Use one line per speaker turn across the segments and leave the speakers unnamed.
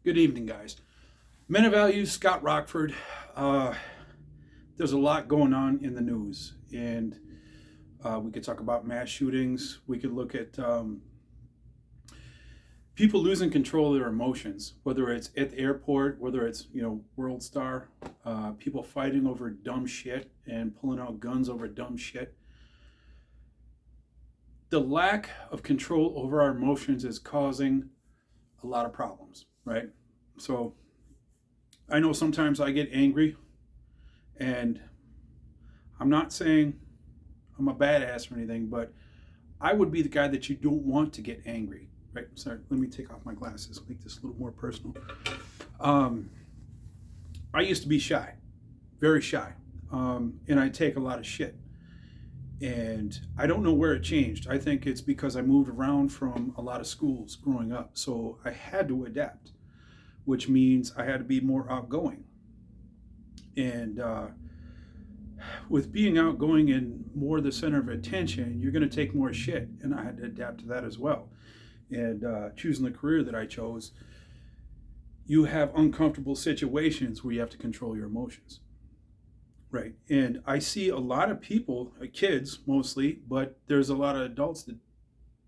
Good evening, guys. Men of Values, Scott Rockford. Uh, there's a lot going on in the news, and we could talk about mass shootings. We could look at people losing control of their emotions, whether it's at the airport, whether it's World Star, people fighting over dumb shit and pulling out guns over dumb shit. The lack of control over our emotions is causing a lot of problems, right? So I know sometimes I get angry, and I'm not saying I'm a badass or anything, but I would be the guy that you don't want to get angry, right? Sorry, let me take off my glasses, make this a little more personal. Um, I used to be shy, very shy, and I take a lot of shit. And I don't know where it changed. I think it's because I moved around from a lot of schools growing up. So I had to adapt, which means I had to be more outgoing. And with being outgoing and more the center of attention, you're going to take more shit. And I had to adapt to that as well. And choosing the career that I chose, you have uncomfortable situations where you have to control your emotions. Right. And I see a lot of people, kids mostly, but there's a lot of adults that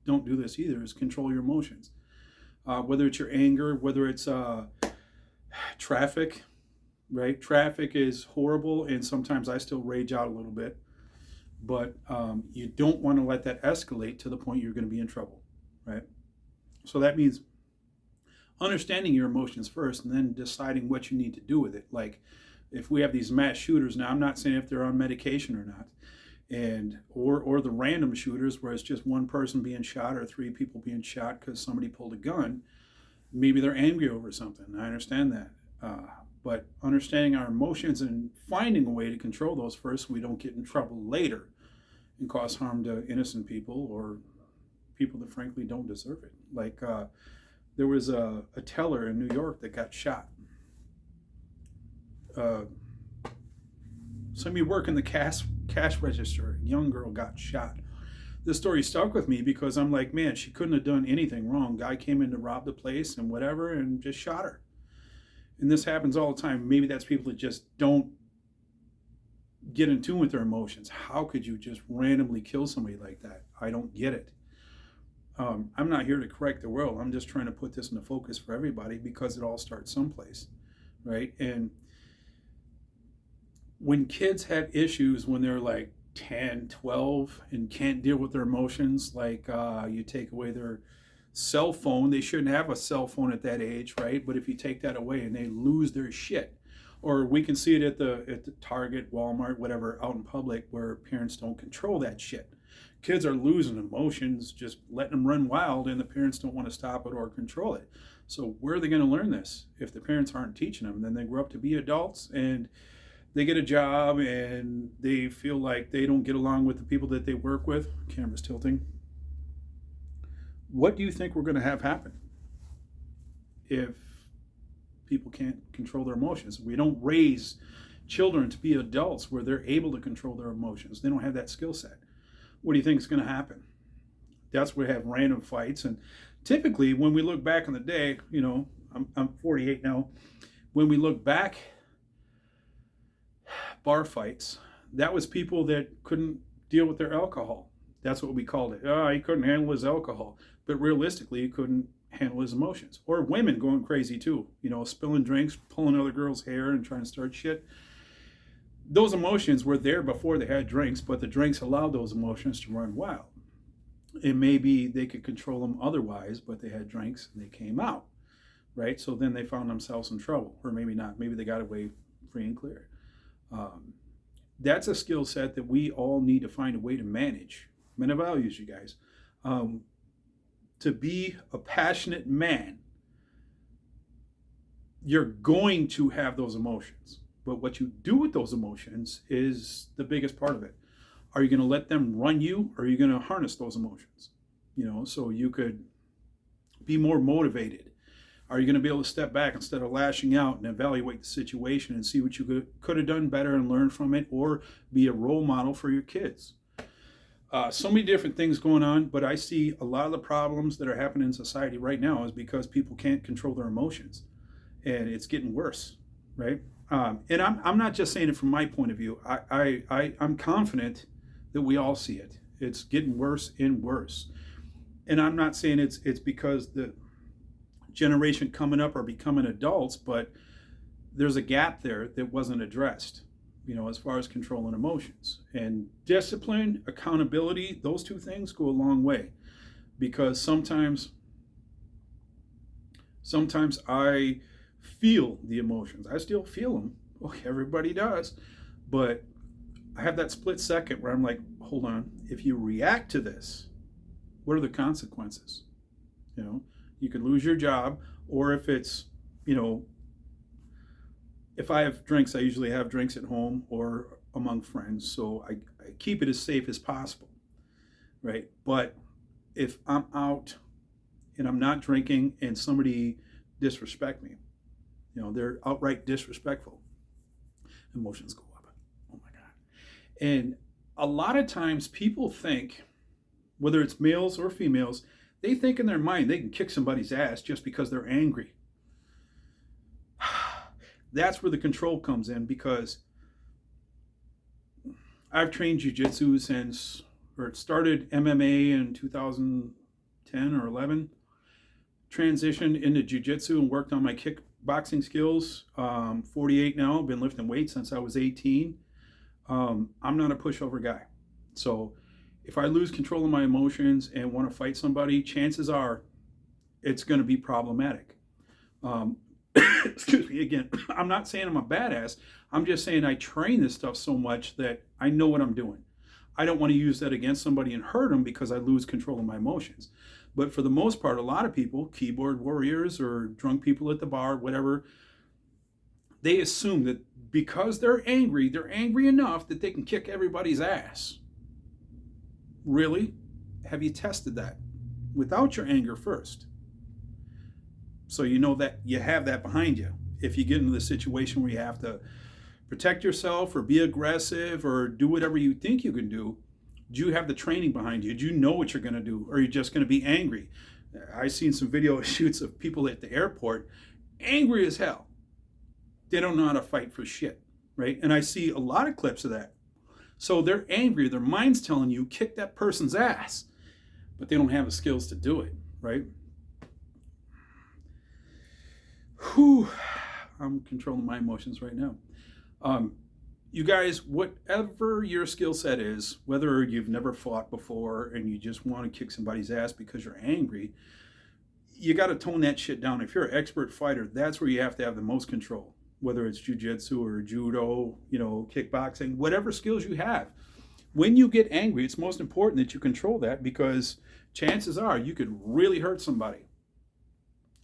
don't do this either, is control your emotions. Whether it's your anger, whether it's traffic, right? Traffic is horrible, and sometimes I still rage out a little bit. But you don't want to let that escalate to the point you're going to be in trouble, right? So that means understanding your emotions first and then deciding what you need to do with it. Like if we have these mass shooters now, I'm not saying if they're on medication or not, and or the random shooters where it's just one person being shot or three people being shot because somebody pulled a gun. Maybe they're angry over something. I understand that. But understanding our emotions and finding a way to control those first so we don't get in trouble later and cause harm to innocent people or people that frankly don't deserve it. Like there was a teller in New York that got shot. Somebody working the cash register, a young girl got shot. This story stuck with me because I'm like, man, she couldn't have done anything wrong. Guy came in to rob the place and whatever and just shot her. And this happens all the time. Maybe that's people that just don't get in tune with their emotions. How could you just randomly kill somebody like that? I don't get it. I'm not here to correct the world. I'm just trying to put this into focus for everybody because it all starts someplace, right? And when kids have issues when they're like 10, 12 and can't deal with their emotions, like you take away their cell phone, they shouldn't have a cell phone at that age, right? But if you take that away and they lose their shit, or we can see it at the Target, Walmart, whatever, out in public where parents don't control that shit. Kids are losing emotions, just letting them run wild, and the parents don't want to stop it or control it. So where are they going to learn this if the parents aren't teaching them? Then they grow up to be adults and they get a job and they feel like they don't get along with the people that they work with. Camera's tilting. What do you think we're going to have happen if people can't control their emotions? We don't raise children to be adults where they're able to control their emotions. They don't have that skill set. What do you think is going to happen? That's where we have random fights. And typically when we look back in the day, I'm 48 now. When we look back, bar fights, that was people that couldn't deal with their alcohol. That's what we called it. Oh, he couldn't handle his alcohol. But realistically, he couldn't handle his emotions. Or women going crazy too, spilling drinks, pulling other girls' hair and trying to start shit. Those emotions were there before they had drinks, but the drinks allowed those emotions to run wild. And maybe they could control them otherwise, but they had drinks and they came out, right? So then they found themselves in trouble, or maybe not. Maybe they got away free and clear. That's a skill set that we all need to find a way to manage. Men of values, you guys. To be a passionate man, you're going to have those emotions. But what you do with those emotions is the biggest part of it. Are you going to let them run you, or are you going to harness those emotions? So you could be more motivated. Are you going to be able to step back instead of lashing out and evaluate the situation and see what you could have done better and learn from it, or be a role model for your kids? So many different things going on, but I see a lot of the problems that are happening in society right now is because people can't control their emotions. and it's getting worse, right? And I'm not just saying it from my point of view. I'm confident that we all see it. It's getting worse and worse. And I'm not saying it's because the generation coming up are becoming adults, but there's a gap there that wasn't addressed, as far as controlling emotions. And discipline, accountability, those two things go a long way, because sometimes I feel the emotions. I still feel them. Okay, everybody does. But I have that split second where I'm like, hold on, if you react to this, what are the consequences? You could lose your job, or if it's, if I have drinks, I usually have drinks at home or among friends. So I keep it as safe as possible, right? But if I'm out and I'm not drinking and somebody disrespect me, they're outright disrespectful, emotions go up. Oh my God. And a lot of times people think, whether it's males or females, they think in their mind they can kick somebody's ass just because they're angry. That's where the control comes in, because I've trained jiu-jitsu it started MMA in 2010 or 11, transitioned into jiu-jitsu and worked on my kickboxing skills. 48 now, been lifting weights since I was 18. I'm not a pushover guy. So if I lose control of my emotions and want to fight somebody, chances are it's going to be problematic. Excuse me, again, I'm not saying I'm a badass. I'm just saying I train this stuff so much that I know what I'm doing. I don't want to use that against somebody and hurt them because I lose control of my emotions. But for the most part, a lot of people, keyboard warriors or drunk people at the bar, whatever, they assume that because they're angry enough that they can kick everybody's ass. Really? Have you tested that without your anger first? So you know that you have that behind you. If you get into the situation where you have to protect yourself or be aggressive or do whatever you think you can do you have the training behind you? Do you know what you're going to do? Or are you just going to be angry? I've seen some video shoots of people at the airport angry as hell. They don't know how to fight for shit, right? And I see a lot of clips of that. So they're angry. Their mind's telling you, kick that person's ass. But they don't have the skills to do it, right? Whew. I'm controlling my emotions right now. You guys, whatever your skill set is, whether you've never fought before and you just want to kick somebody's ass because you're angry, you got to tone that shit down. If you're an expert fighter, that's where you have to have the most control, whether it's jiu-jitsu or judo, kickboxing, whatever skills you have. When you get angry, it's most important that you control that, because chances are you could really hurt somebody.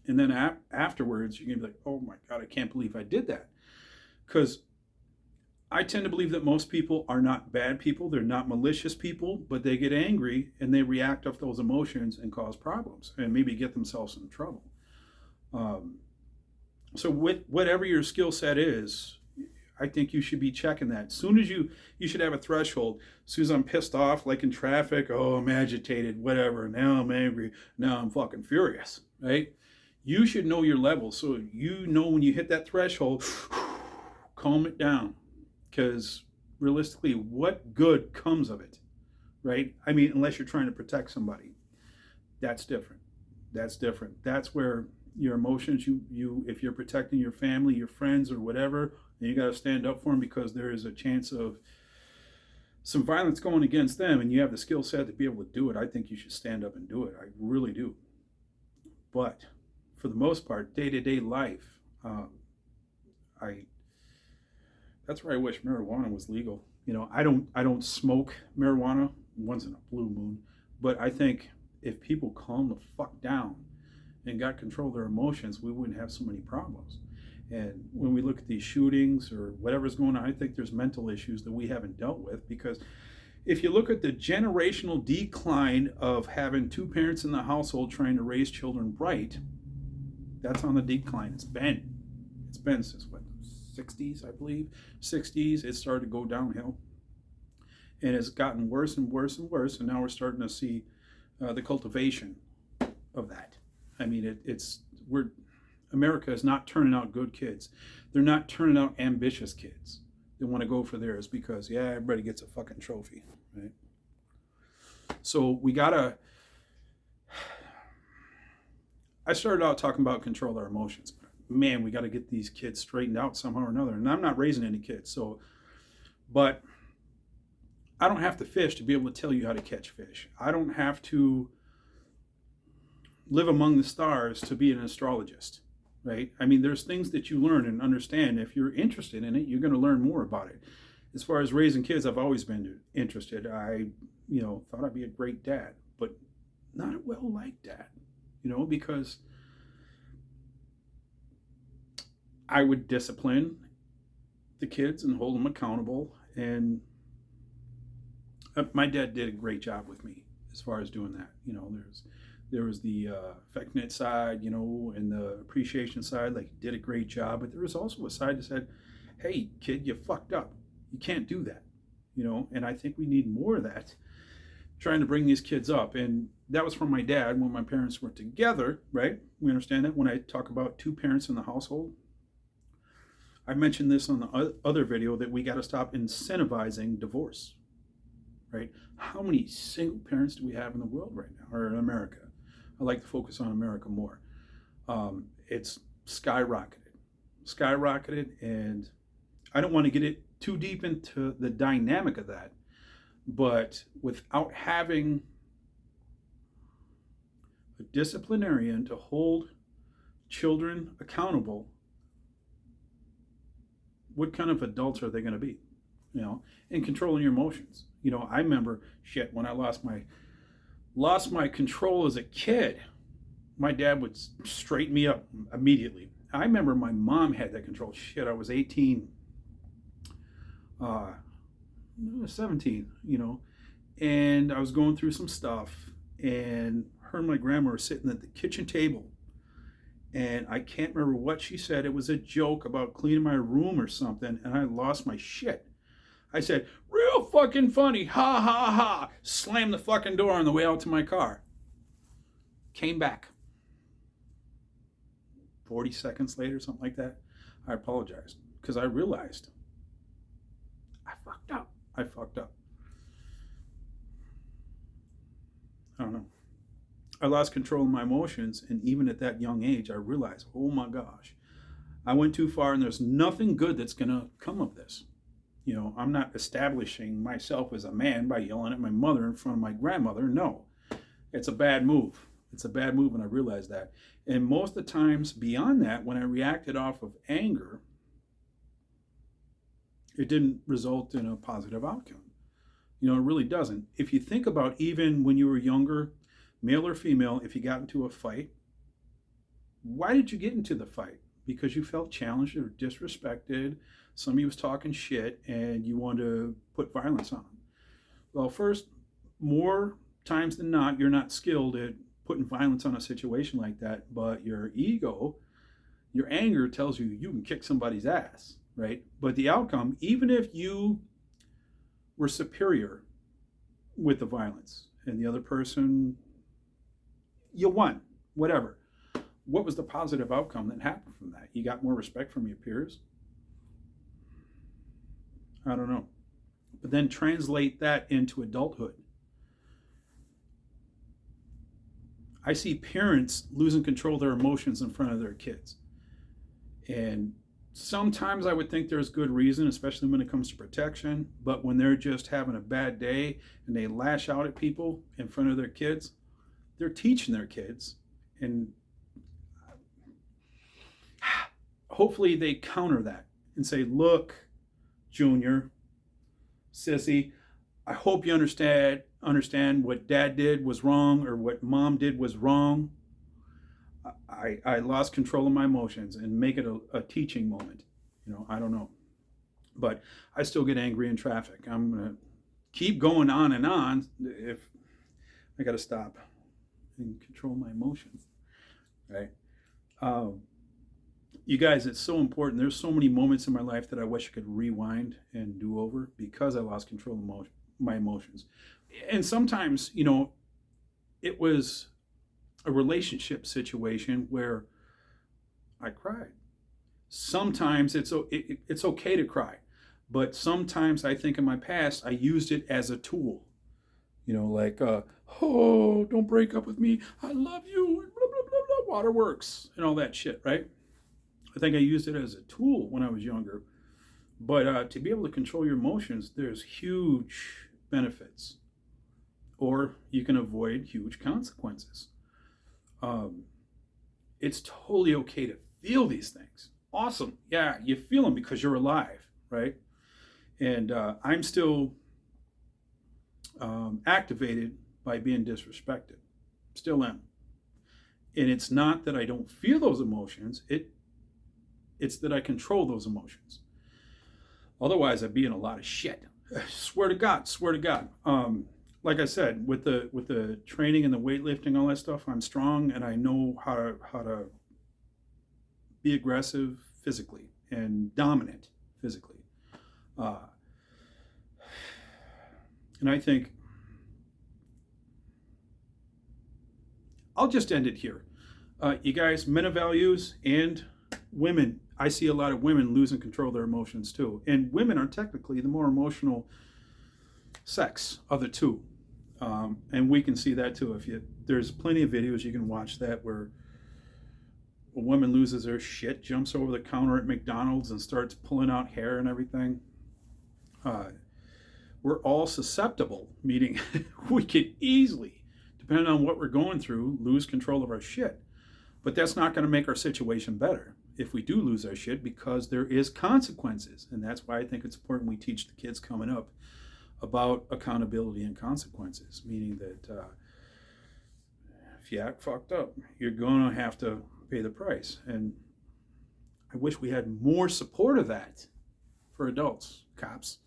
And then afterwards, you're going to be like, oh my God, I can't believe I did that. Because I tend to believe that most people are not bad people. They're not malicious people, but they get angry and they react off those emotions and cause problems and maybe get themselves in trouble. So whatever your skill set is, I think you should be checking that. As soon as you should have a threshold. As soon as I'm pissed off, like in traffic, oh, I'm agitated, whatever. Now I'm angry. Now I'm fucking furious, right? You should know your level. So you know when you hit that threshold, calm it down. Because realistically, what good comes of it, right? I mean, unless you're trying to protect somebody. That's different. That's where your emotions, if you're protecting your family, your friends, or whatever, and you got to stand up for them because there is a chance of some violence going against them, and you have the skill set to be able to do it, I think you should stand up and do it. I really do. But for the most part, day-to-day life, that's where I wish marijuana was legal. I don't smoke marijuana once in a blue moon, but I think if people calm the fuck down and got control of their emotions, we wouldn't have so many problems. And when we look at these shootings or whatever's going on, I think there's mental issues that we haven't dealt with, because if you look at the generational decline of having two parents in the household trying to raise children right, that's on the decline. It's been since what? 60s, I believe. 60s, it started to go downhill. And it's gotten worse and worse and worse. And now we're starting to see the cultivation of that. I mean, America is not turning out good kids. They're not turning out ambitious kids. They want to go for theirs because, yeah, everybody gets a fucking trophy, right? So I started out talking about control our emotions. Man, we got to get these kids straightened out somehow or another. And I'm not raising any kids, but I don't have to fish to be able to tell you how to catch fish. I don't have to live among the stars to be an astrologist, right? I mean, there's things that you learn and understand. If you're interested in it, you're going to learn more about it. As far as raising kids, I've always been interested. I, thought I'd be a great dad, but not a well-liked dad, because I would discipline the kids and hold them accountable. And my dad did a great job with me as far as doing that. There was the affectionate side, and the appreciation side, like, he did a great job. But there was also a side that said, hey, kid, you fucked up. You can't do that, and I think we need more of that, trying to bring these kids up. And that was from my dad when my parents were together, right? We understand that when I talk about two parents in the household. I mentioned this on the other video that we got to stop incentivizing divorce, right? How many single parents do we have in the world right now, or in America? I like to focus on America more. It's skyrocketed, and I don't want to get it too deep into the dynamic of that, but without having a disciplinarian to hold children accountable, what kind of adults are they going to be? And controlling your emotions. I remember when I lost my control as a kid. My dad would straighten me up immediately. I remember my mom had that control. I was 18, 17, and I was going through some stuff, and her and my grandma were sitting at the kitchen table, and I can't remember what she said. It was a joke about cleaning my room or something, and I lost my shit. I said, real fucking funny, ha ha ha, slammed the fucking door on the way out to my car. Came back. 40 seconds later, something like that, I apologized because I realized I fucked up. I don't know. I lost control of my emotions, and even at that young age, I realized, oh my gosh, I went too far, and there's nothing good that's going to come of this. I'm not establishing myself as a man by yelling at my mother in front of my grandmother. No, it's a bad move. And I realized that. And most of the times beyond that, when I reacted off of anger, it didn't result in a positive outcome. It really doesn't. If you think about even when you were younger, male or female, if you got into a fight, why did you get into the fight? Because you felt challenged or disrespected, somebody was talking shit, and you wanted to put violence on them. Well, first, more times than not, you're not skilled at putting violence on a situation like that, but your ego, your anger tells you you can kick somebody's ass, right? But the outcome, even if you were superior with the violence and the other person, you won, whatever. What was the positive outcome that happened from that? You got more respect from your peers? I don't know. But then translate that into adulthood. I see parents losing control of their emotions in front of their kids. And sometimes I would think there's good reason, especially when it comes to protection. But when they're just having a bad day and they lash out at people in front of their kids, they're teaching their kids. And hopefully they counter that and say, look, Junior, sissy, I hope you understand what dad did was wrong or what mom did was wrong. I lost control of my emotions, and make it a teaching moment. I don't know. But I still get angry in traffic. I'm going to keep going on and on. If I got to stop and control my emotions, right? You guys, it's so important. There's so many moments in my life that I wish I could rewind and do over because I lost control of my emotions. And sometimes, it was a relationship situation where I cried. Sometimes it's okay to cry, but sometimes I think in my past I used it as a tool. Like, oh, don't break up with me. I love you. And blah, blah, blah, blah, waterworks and all that shit, right? I think I used it as a tool when I was younger. But to be able to control your emotions, there's huge benefits. Or you can avoid huge consequences. It's totally okay to feel these things. Awesome. Yeah, you feel them because you're alive, right? And I'm still activated by being disrespected. Still am. And it's not that I don't feel those emotions. It's that I control those emotions. Otherwise, I'd be in a lot of shit. Swear to God. Like I said, with the training and the weightlifting, all that stuff, I'm strong and I know how to be aggressive physically and dominant physically. And I think I'll just end it here. You guys, men of values and women, I see a lot of women losing control of their emotions too. And women are technically the more emotional sex of the two. And we can see that too. There's plenty of videos you can watch that where a woman loses her shit, jumps over the counter at McDonald's and starts pulling out hair and everything. We're all susceptible, meaning we could easily, depending on what we're going through, lose control of our shit. But that's not going to make our situation better if we do lose our shit, because there is consequences. And that's why I think it's important we teach the kids coming up about accountability and consequences, meaning that if you act fucked up, you're going to have to pay the price. And I wish we had more support of that for adults. Cops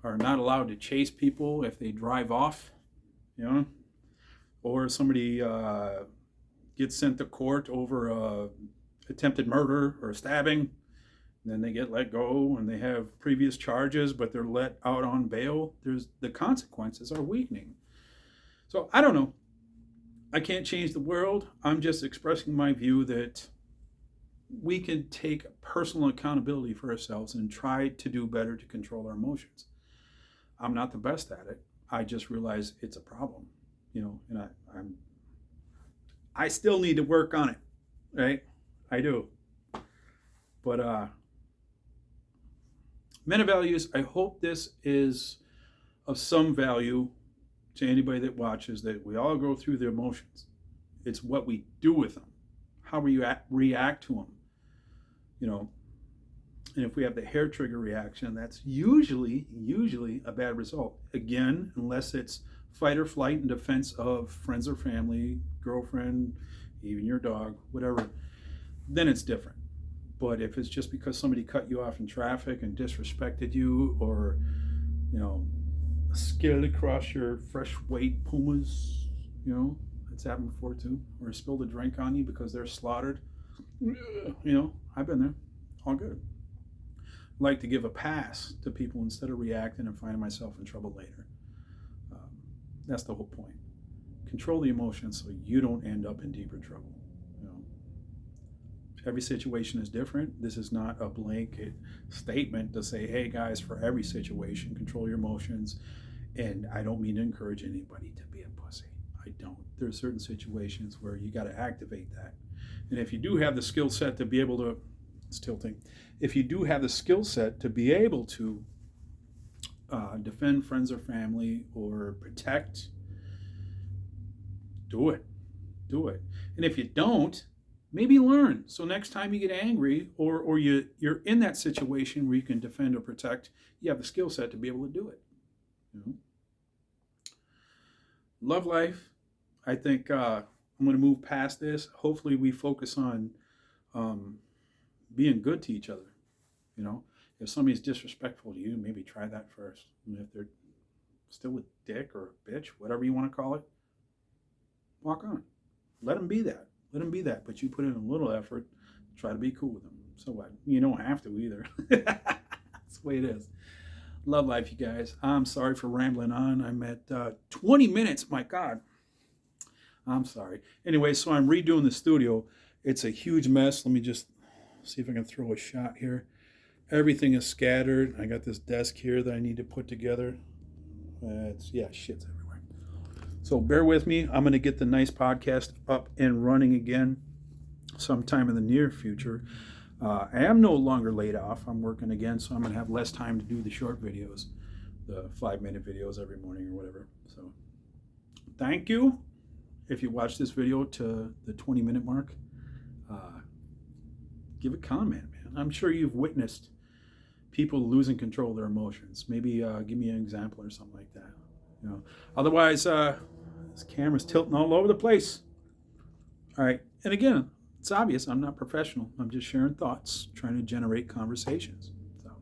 are not allowed to chase people if they drive off, or somebody gets sent to court over attempted murder or stabbing. Then they get let go and they have previous charges, but they're let out on bail. The consequences are weakening. So I don't know. I can't change the world. I'm just expressing my view that we can take personal accountability for ourselves and try to do better to control our emotions. I'm not the best at it. I just realize it's a problem, and I still need to work on it, right? I do. But men of values, I hope this is of some value to anybody that watches, that we all go through the emotions. It's what we do with them, how we react to them, And if we have the hair trigger reaction, that's usually a bad result. Again, unless it's fight or flight in defense of friends or family, girlfriend, even your dog, whatever, then it's different. But if it's just because somebody cut you off in traffic and disrespected you, or, skidded across your fresh weight Pumas, it's happened before too, or spilled a drink on you because they're slaughtered, I've been there, all good. I like to give a pass to people instead of reacting and finding myself in trouble later. That's the whole point. Control the emotions so you don't end up in deeper trouble. Every situation is different. This is not a blanket statement to say, hey guys, for every situation, control your emotions. And I don't mean to encourage anybody to be a pussy. I don't. There are certain situations where you got to activate that. And if you do have the skill set to be able to, it's tilting, if you do have the skill set to be able to defend friends or family or protect, do it. And if you don't, maybe learn. So next time you get angry or you're in that situation where you can defend or protect, you have the skill set to be able to do it. Love life. I think I'm going to move past this. Hopefully we focus on being good to each other. If somebody's disrespectful to you, maybe try that first. And if they're still a dick or a bitch, whatever you want to call it, walk on. Let them be that. But you put in a little effort, try to be cool with them. So what? You don't have to either. That's the way it is. Love life, you guys. I'm sorry for rambling on. I'm at 20 minutes. My God. I'm sorry. Anyway, so I'm redoing the studio. It's a huge mess. Let me just see if I can throw a shot here. Everything is scattered. I got this desk here that I need to put together. Shit's everywhere. So bear with me. I'm going to get the nice podcast up and running again sometime in the near future. I am no longer laid off. I'm working again, so I'm going to have less time to do the short videos, the 5-minute videos every morning or whatever. So thank you. If you watch this video to the 20-minute mark, give a comment, man. I'm sure you've witnessed people losing control of their emotions. Maybe give me an example or something like that. Otherwise, this camera's tilting all over the place. All right, and again, it's obvious I'm not professional. I'm just sharing thoughts, trying to generate conversations. So,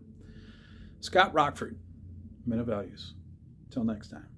Scott Rockford, Men of Values. Till next time.